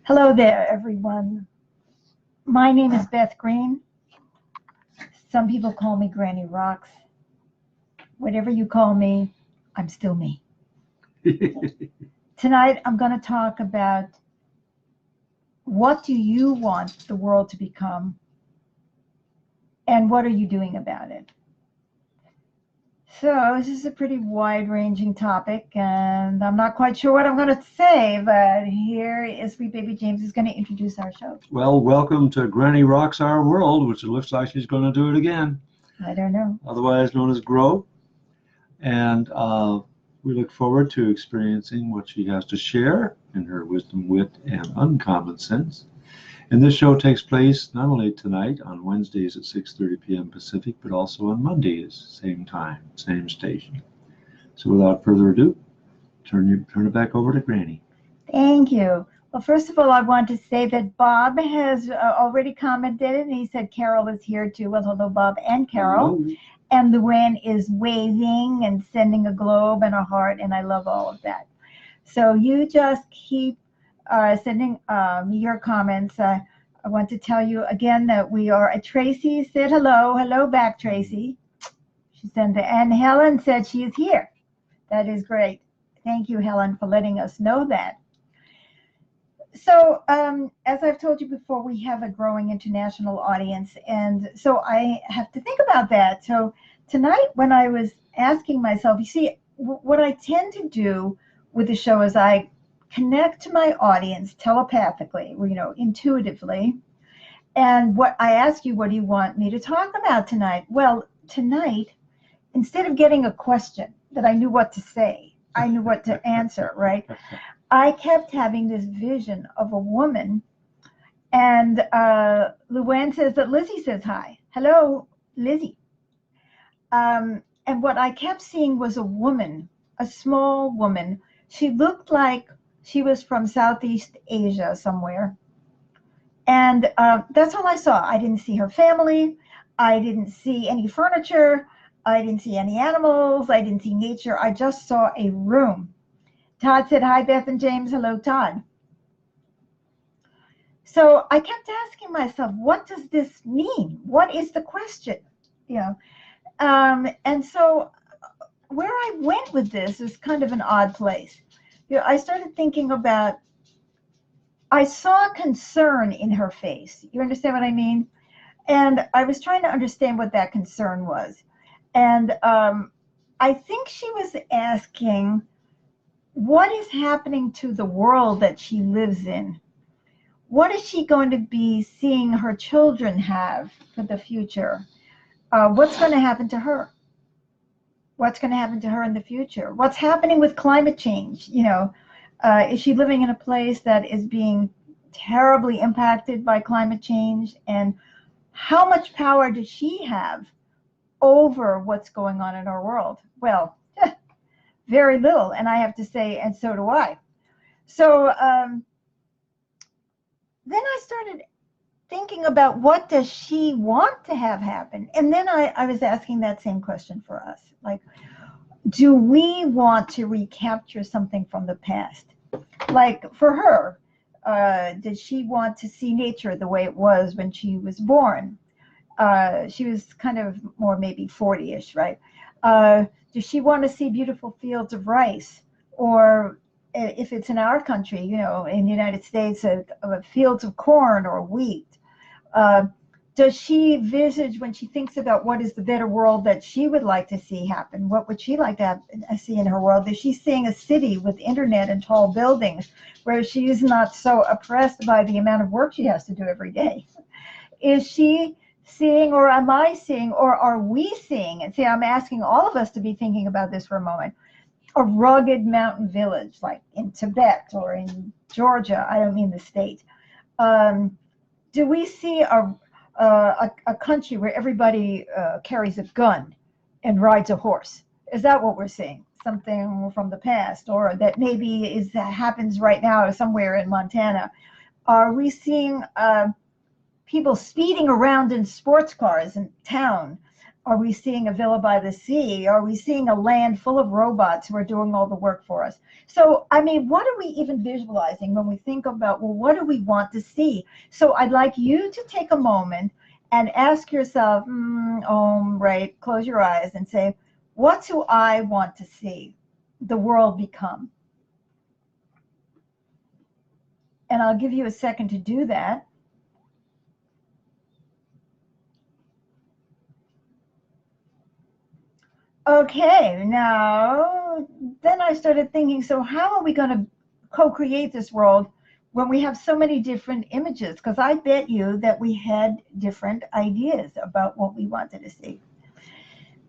Hello there, everyone. My name is Beth Green. Some people call me Granny Rocks. Whatever you call me, I'm still me. Tonight, I'm going to talk about what do you want the world to become and what are you doing about it? So this is a pretty wide-ranging topic, and I'm not quite sure what I'm going to say, but here is Sweet Baby James is going to introduce our show. Well, welcome to Granny Rocks Our World, which it looks like she's going to do it again. I don't know. Otherwise known as Grow. And we look forward to experiencing what she has to share in her wisdom, wit, and uncommon sense. And this show takes place not only tonight on Wednesdays at 6:30 p.m. Pacific, but also on Mondays, same time, same station. So without further ado, turn it back over to Granny. Thank you. Well, first of all, I want to say that Bob has already commented, and he said Carol is here too. Well, hello, Bob and Carol. Hello. And Luann is waving and sending a globe and a heart, and I love all of that. So you just keep sending me your comments. I want to tell you again that we are at Tracy said hello. Hello back, Tracy. She sent it. And Helen said she is here. That is great. Thank you, Helen, for letting us know that. So as I've told you before, we have a growing international audience. And so I have to think about that. So tonight when I was asking myself, you see, what I tend to do with the show is I connect to my audience telepathically, intuitively. And what I ask you, what do you want me to talk about tonight? Well, tonight, instead of getting a question that I knew what to say, I knew what to answer, right? I kept having this vision of a woman. And Luann says that Lizzie says hi. Hello, Lizzie. And what I kept seeing was a woman, a small woman. She looked like she was from Southeast Asia somewhere. And that's all I saw. I didn't see her family. I didn't see any furniture. I didn't see any animals. I didn't see nature. I just saw a room. Todd said, hi, Beth and James. Hello, Todd. So I kept asking myself, what does this mean? What is the question? And so where I went with this is kind of an odd place. I started thinking about, I saw concern in her face. You understand what I mean? And I was trying to understand what that concern was. And I think she was asking, what is happening to the world that she lives in? What is she going to be seeing her children have for the future? What's going to happen to her? What's going to happen to her in the future? What's happening with climate change? Is she living in a place that is being terribly impacted by climate change? And how much power does she have over what's going on in our world? Well, very little. And I have to say, and so do I. So then I started thinking about what does she want to have happen? And then I was asking that same question for us. Like, do we want to recapture something from the past? Like for her, did she want to see nature the way it was when she was born? She was kind of more maybe 40-ish, right? Does she want to see beautiful fields of rice? Or if it's in our country, in the United States, fields of corn or wheat? Does she visage, when she thinks about what is the better world that she would like to see happen, what would she like to see in her world? Is she seeing a city with internet and tall buildings where she's not so oppressed by the amount of work she has to do every day? Is she seeing, or am I seeing, or are we seeing, and see, I'm asking all of us to be thinking about this for a moment, a rugged mountain village like in Tibet or in Georgia, I don't mean the state. Do we see a country where everybody carries a gun and rides a horse? Is that what we're seeing? Something from the past, or that maybe happens right now somewhere in Montana? Are we seeing people speeding around in sports cars in town? Are we seeing a villa by the sea? Are we seeing a land full of robots who are doing all the work for us? So, I mean, what are we even visualizing when we think about, well, what do we want to see? So I'd like you to take a moment and ask yourself, right, close your eyes and say, what do I want to see the world become? And I'll give you a second to do that. Okay, now, then I started thinking, so how are we going to co-create this world when we have so many different images? Because I bet you that we had different ideas about what we wanted to see.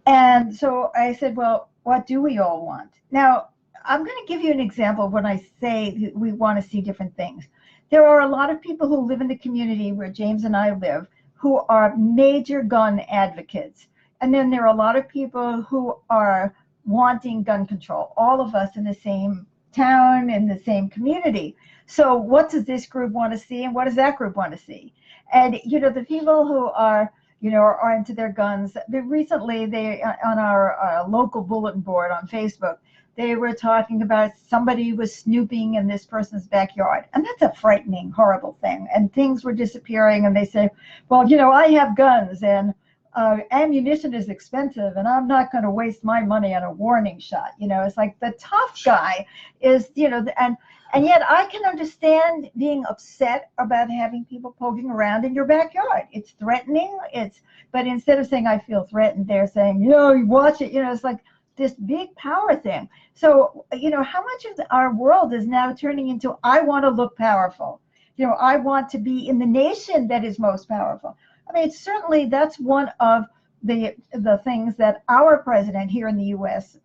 And so I said, well, what do we all want? Now, I'm going to give you an example when I say we want to see different things. There are a lot of people who live in the community where James and I live who are major gun advocates. And then there are a lot of people who are wanting gun control, all of us in the same town, in the same community. So what does this group want to see and what does that group want to see? And, you know, the people who are into their guns. Recently, they on our local bulletin board on Facebook, they were talking about somebody was snooping in this person's backyard. And that's a frightening, horrible thing. And things were disappearing. And they say, well, you know, I have guns and ammunition is expensive and I'm not going to waste my money on a warning shot. You know, it's like the tough guy is, you know, and yet I can understand being upset about having people poking around in your backyard. It's threatening. But instead of saying I feel threatened, they're saying, you know, you watch it. You know, it's like this big power thing. So, you know, how much of our world is now turning into I want to look powerful. You know, I want to be in the nation that is most powerful. I mean, certainly that's one of the things that our president here in the U.S.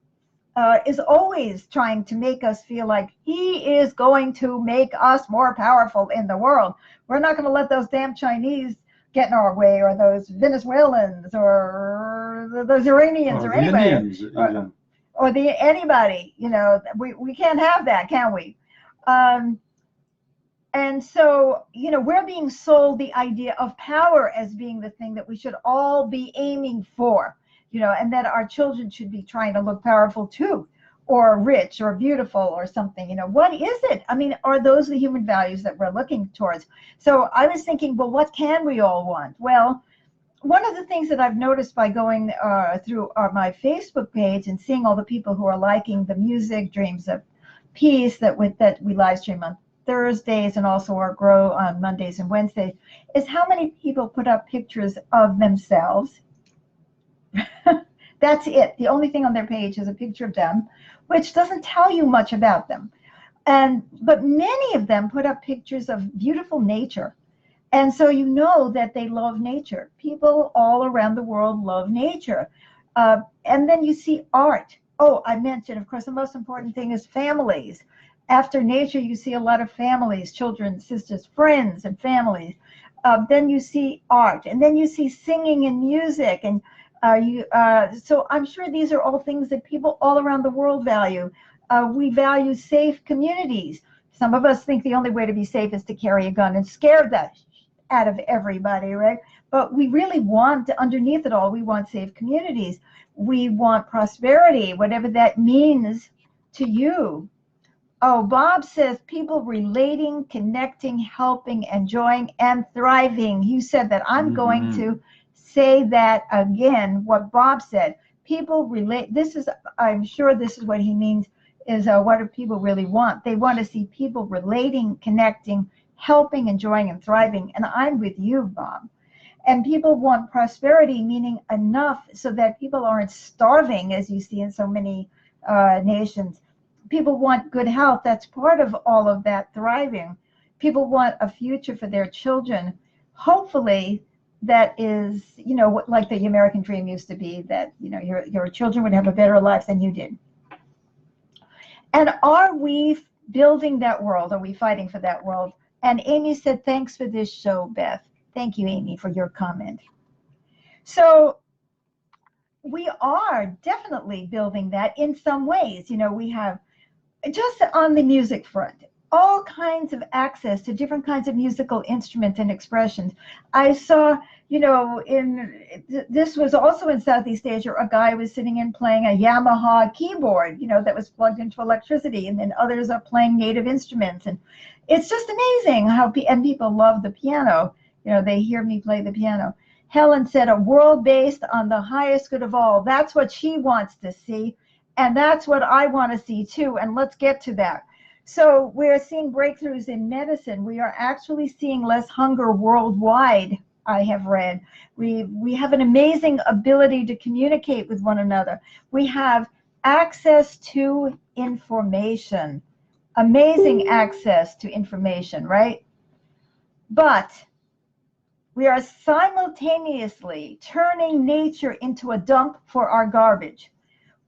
Is always trying to make us feel like he is going to make us more powerful in the world. We're not going to let those damn Chinese get in our way, or those Venezuelans, or those Iranians, or anybody, Indians, or anybody. You know, we can't have that, can we? And so, you know, we're being sold the idea of power as being the thing that we should all be aiming for. You know, and that our children should be trying to look powerful too, or rich, or beautiful, or something. You know, what is it? I mean, are those the human values that we're looking towards? So I was thinking, well, what can we all want? Well, one of the things that I've noticed by going through my Facebook page and seeing all the people who are liking the music, Dreams of Peace, that we live stream on Thursdays and also our Grow on Mondays and Wednesdays, is how many people put up pictures of themselves. That's it. The only thing on their page is a picture of them, which doesn't tell you much about them. But many of them put up pictures of beautiful nature. And so you know that they love nature. People all around the world love nature. And then you see art. Oh, I mentioned, of course, the most important thing is families. After nature, you see a lot of families, children, sisters, friends, and families. Then you see art. And then you see singing and music. And so I'm sure these are all things that people all around the world value. We value safe communities. Some of us think the only way to be safe is to carry a gun and scare that out of everybody, right? But we really want, underneath it all, we want safe communities. We want prosperity, whatever that means to you. Oh, Bob says people relating, connecting, helping, enjoying, and thriving. You said that. I'm going to say that again, what Bob said. People relate, I'm sure this is what he means, is what do people really want? They want to see people relating, connecting, helping, enjoying, and thriving. And I'm with you, Bob. And people want prosperity, meaning enough so that people aren't starving, as you see in so many nations. People want good health. That's part of all of that thriving. People want a future for their children. Hopefully, that is, you know, like the American dream used to be, that, you know, your children would have a better life than you did. And are we building that world? Are we fighting for that world? And Amy said, thanks for this show, Beth. Thank you, Amy, for your comment. So we are definitely building that in some ways. You know, we have, just on the music front, all kinds of access to different kinds of musical instruments and expressions. I saw, this was also in Southeast Asia, a guy was sitting and playing a Yamaha keyboard, that was plugged into electricity, and then others are playing native instruments. And it's just amazing how, and people love the piano. They hear me play the piano. Helen said, a world based on the highest good of all. That's what she wants to see. And that's what I want to see too. And let's get to that. So we're seeing breakthroughs in medicine. We are actually seeing less hunger worldwide, I have read. We have an amazing ability to communicate with one another. We have access to information, amazing access to information, right? But we are simultaneously turning nature into a dump for our garbage.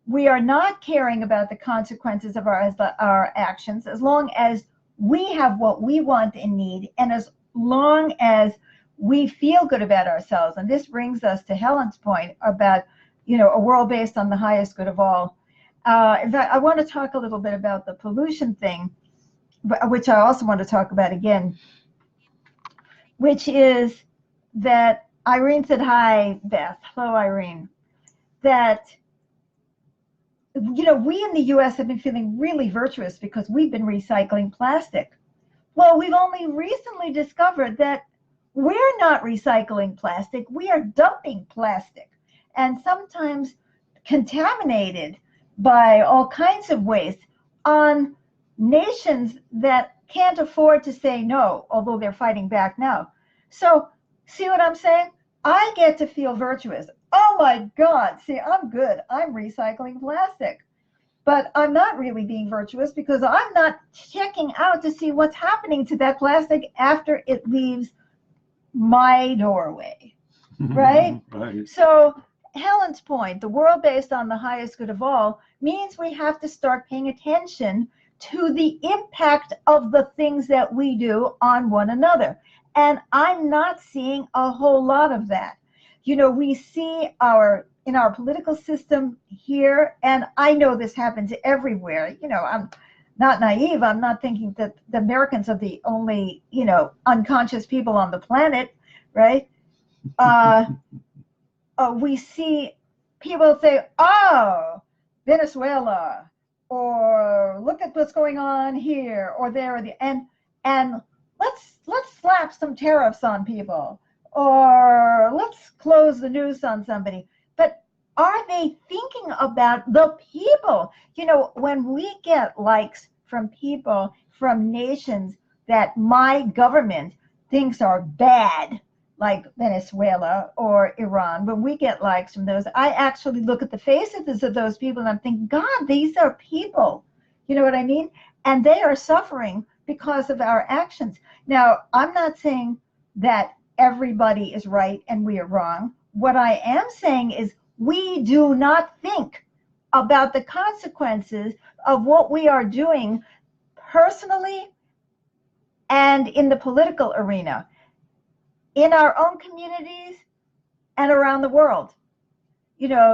We are not caring about the consequences of our actions as long as we have what we want and need, and as long as we feel good about ourselves. And this brings us to Helen's point about, a world based on the highest good of all. In fact, I want to talk a little bit about the pollution thing, which I also want to talk about again, which is that Irene said, hi, Beth. Hello, Irene. That we in the U.S. have been feeling really virtuous because we've been recycling plastic. Well, we've only recently discovered that we're not recycling plastic. We are dumping plastic, and sometimes contaminated by all kinds of waste on nations that can't afford to say no, although they're fighting back now. So, see what I'm saying? I get to feel virtuous. Oh my God, see, I'm good. I'm recycling plastic. But I'm not really being virtuous because I'm not checking out to see what's happening to that plastic after it leaves my doorway, right? Right. So Helen's point, the world based on the highest good of all, means we have to start paying attention to the impact of the things that we do on one another. And I'm not seeing a whole lot of that. We see in our political system here, and I know this happens everywhere. I'm not naive. I'm not thinking that the Americans are the only, unconscious people on the planet, right? We see people say, oh, Venezuela, or look at what's going on here or there, and let's slap some tariffs on people, or let's close the news on somebody. But are they thinking about the people? When we get likes from people from nations that my government thinks are bad, like Venezuela or Iran, when we get likes from those, I actually look at the faces of those people and I'm thinking, God, these are people. You know what I mean? And they are suffering because of our actions. Now, I'm not saying that everybody is right and we are wrong. What I am saying is we do not think about the consequences of what we are doing personally and in the political arena, in our own communities and around the world.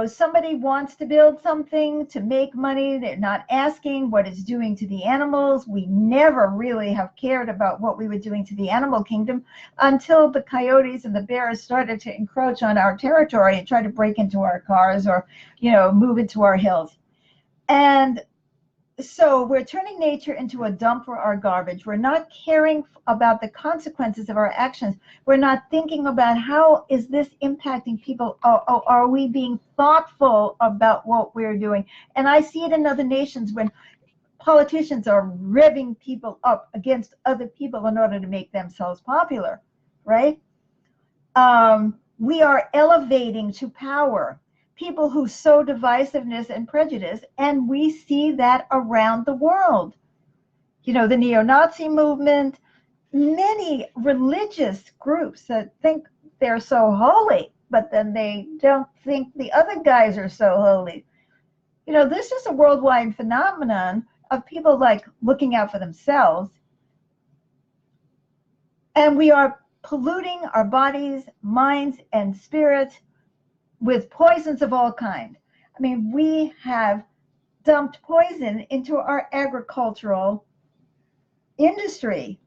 Somebody wants to build something to make money. They're not asking what it's doing to the animals. We never really have cared about what we were doing to the animal kingdom until the coyotes and the bears started to encroach on our territory and try to break into our cars or, move into our hills. And so we're turning nature into a dump for our garbage. We're not caring about the consequences of our actions. We're not thinking about how is this impacting people. Are we being thoughtful about what we're doing? And I see it in other nations when politicians are revving people up against other people in order to make themselves popular, right? We are elevating to power people who sow divisiveness and prejudice, and we see that around the world. The neo-Nazi movement, many religious groups that think they're so holy, but then they don't think the other guys are so holy. This is a worldwide phenomenon of people like looking out for themselves, and we are polluting our bodies, minds, and spirits with poisons of all kind. I mean, we have dumped poison into our agricultural industry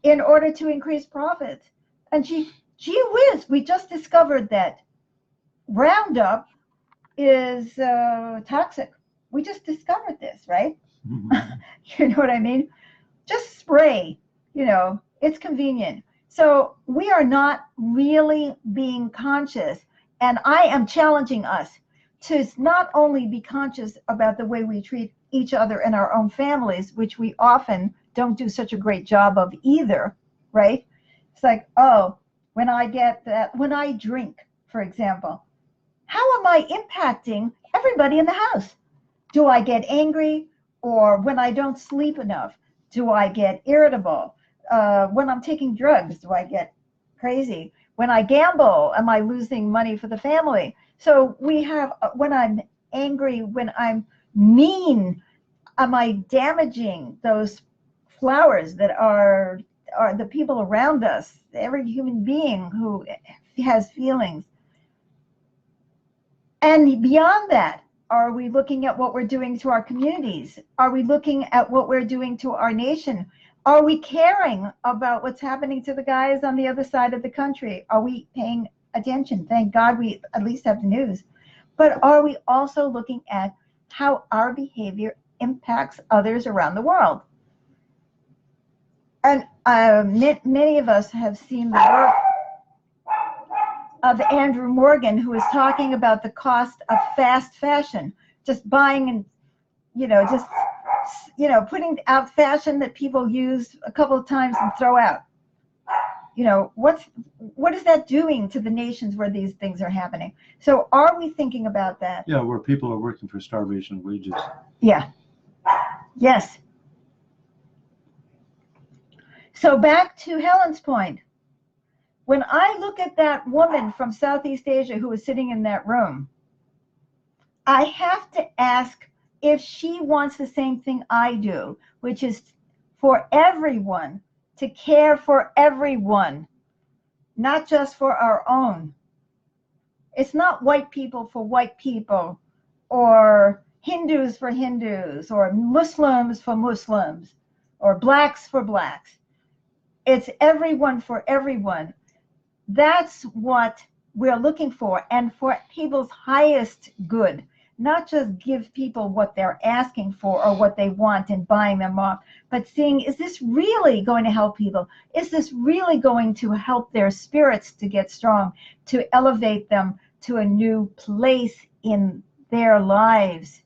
in order to increase profits. And gee whiz, we just discovered that Roundup is toxic. We just discovered this, right? You know what I mean? Just spray, it's convenient. So we are not really being conscious. And I am challenging us to not only be conscious about the way we treat each other in our own families, which we often don't do such a great job of either, right? It's like, oh, when I drink, for example, how am I impacting everybody in the house? Do I get angry? Or when I don't sleep enough, do I get irritable? When I'm taking drugs, do I get crazy? When I gamble, am I losing money for the family? So we have, when I'm angry, when I'm mean, am I damaging those flowers that are the people around us, every human being who has feelings? And beyond that, are we looking at what we're doing to our communities? Are we looking at what we're doing to our nation? Are we caring about what's happening to the guys on the other side of the country? Are we paying attention? Thank God we at least have the news. But are we also looking at how our behavior impacts others around the world? And many of us have seen the work of Andrew Morgan, who is talking about the cost of fast fashion, just buying and, putting out fashion that people use a couple of times and throw out. What is that doing to the nations where these things are happening? So are we thinking about that? Yeah, where people are working for starvation wages. Yeah. Yes. So back to Helens Point. When I look at that woman from Southeast Asia who was sitting in that room, I have to ask if she wants the same thing I do, which is for everyone, to care for everyone, not just for our own. It's not white people for white people, or Hindus for Hindus, or Muslims for Muslims, or blacks for blacks. It's everyone for everyone. That's what we're looking for, and for people's highest good, not just give people what they're asking for or what they want and buying them off, but seeing, is this really going to help people? Is this really going to help their spirits to get strong, to elevate them to a new place in their lives?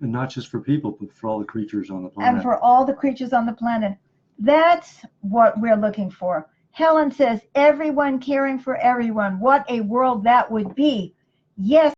And not just for people, but for all the creatures on the planet. And for all the creatures on the planet. That's what we're looking for. Helen says, everyone caring for everyone. What a world that would be. Yes.